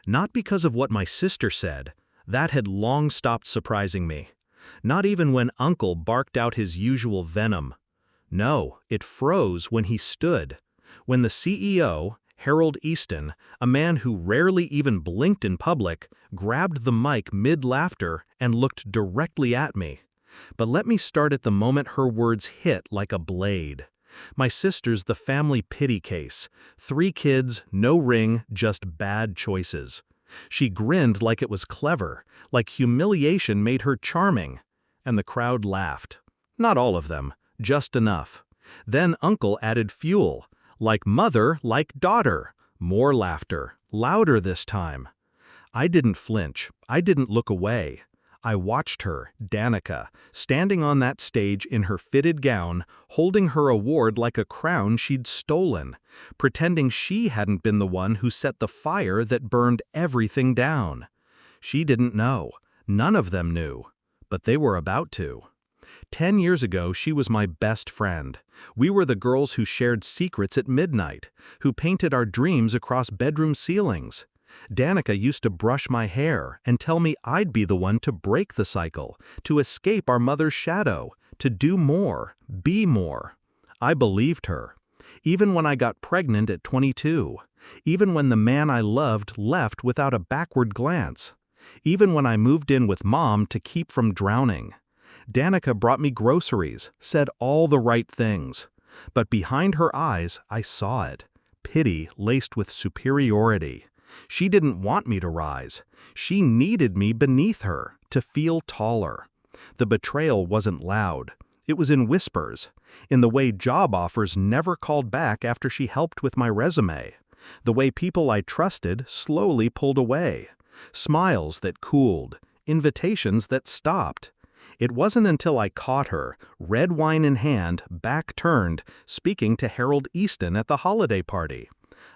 Not because of what my sister said. That had long stopped surprising me. Not even when Uncle barked out his usual venom. No, it froze when he stood. When the CEO, Harold Easton, a man who rarely even blinked in public, grabbed the mic mid-laughter and looked directly at me. But let me start at the moment her words hit like a blade. My sister's the family pity case. 3 kids, no ring, just bad choices. She grinned like it was clever, like humiliation made her charming. And the crowd laughed. Not all of them, just enough. Then Uncle added fuel. Like mother, like daughter. More laughter, louder this time. I didn't flinch. I didn't look away. I watched her, Danica, standing on that stage in her fitted gown, holding her award like a crown she'd stolen, pretending she hadn't been the one who set the fire that burned everything down. She didn't know. None of them knew. But they were about to. 10 years ago, she was my best friend. We were the girls who shared secrets at midnight, who painted our dreams across bedroom ceilings. Danica used to brush my hair and tell me I'd be the one to break the cycle, to escape our mother's shadow, to do more, be more. I believed her. Even when I got pregnant at 22. Even when the man I loved left without a backward glance. Even when I moved in with Mom to keep from drowning. Danica brought me groceries, said all the right things. But behind her eyes, I saw it. Pity laced with superiority. She didn't want me to rise. She needed me beneath her, to feel taller. The betrayal wasn't loud. It was in whispers, in the way job offers never called back after she helped with my resume, the way people I trusted slowly pulled away, smiles that cooled, invitations that stopped. It wasn't until I caught her, red wine in hand, back turned, speaking to Harold Easton at the holiday party.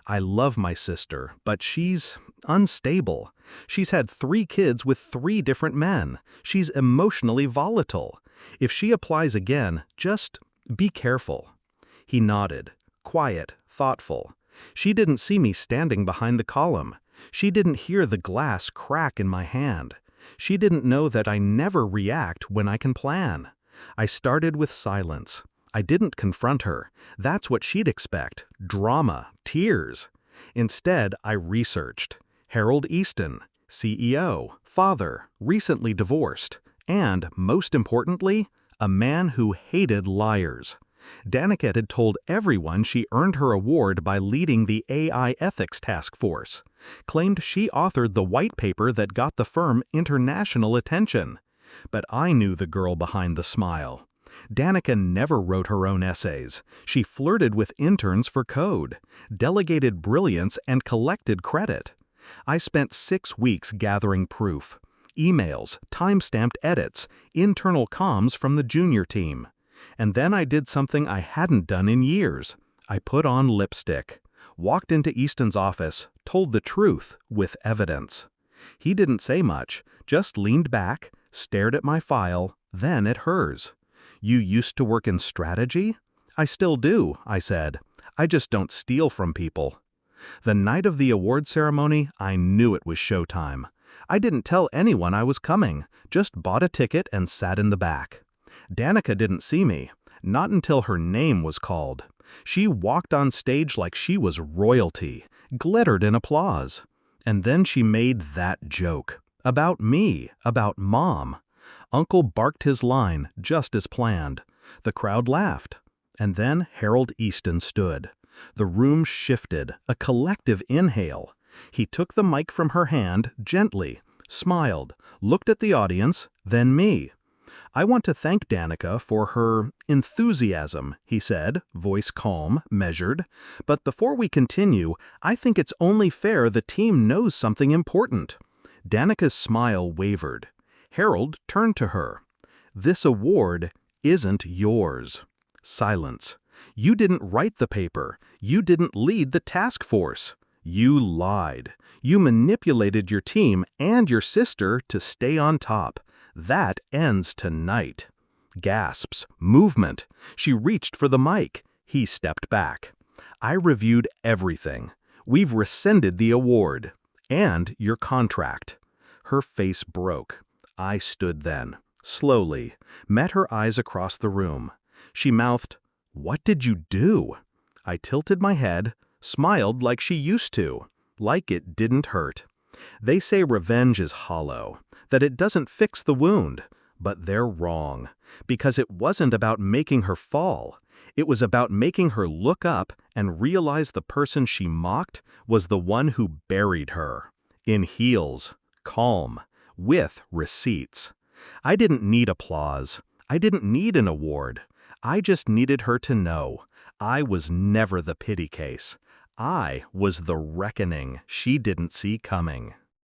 I love my sister, but she's unstable. She's had 3 kids with 3 different men. She's emotionally volatile. If she applies again, just be careful. He nodded, quiet, thoughtful. She didn't see me standing behind the column. She didn't hear the glass crack in my hand. She didn't know that I never react when I can plan. I started with silence. I didn't confront her. That's what she'd expect. Drama, tears. Instead, I researched. Harold Easton, CEO, father, recently divorced, and, most importantly, a man who hated liars. Danica had told everyone she earned her award by leading the AI ethics task force, claimed she authored the white paper that got the firm international attention. But I knew the girl behind the smile. Danica never wrote her own essays. She flirted with interns for code, delegated brilliance, and collected credit. I spent 6 weeks gathering proof. Emails, time-stamped edits, internal comms from the junior team. And then I did something I hadn't done in years. I put on lipstick, walked into Easton's office, told the truth with evidence. He didn't say much, just leaned back, stared at my file, then at hers. "You used to work in strategy?" "I still do," I said. "I just don't steal from people." The night of the award ceremony, I knew it was showtime. I didn't tell anyone I was coming, just bought a ticket and sat in the back. Danica didn't see me, not until her name was called. She walked on stage like she was royalty, glittered in applause. And then she made that joke. About me, about Mom. Uncle barked his line, just as planned. The crowd laughed. And then Harold Easton stood. The room shifted, a collective inhale. He took the mic from her hand, gently, smiled, looked at the audience, then me. "I want to thank Danica for her enthusiasm," he said, voice calm, measured. "But before we continue, I think it's only fair the team knows something important." Danica's smile wavered. Harold turned to her. "This award isn't yours." Silence. "You didn't write the paper. You didn't lead the task force. You lied. You manipulated your team and your sister to stay on top. That ends tonight." Gasps, movement. She reached for the mic. He stepped back. "I reviewed everything. We've rescinded the award." And your contract." Her face broke. I stood then, slowly, met her eyes across the room. She mouthed, "What did you do?" I tilted my head, smiled like she used to, like it didn't hurt. They say revenge is hollow, that it doesn't fix the wound, but they're wrong, because it wasn't about making her fall. It was about making her look up and realize the person she mocked was the one who buried her. In heels, calm, with receipts. I didn't need applause. I didn't need an award. I just needed her to know I was never the pity case. I was the reckoning she didn't see coming.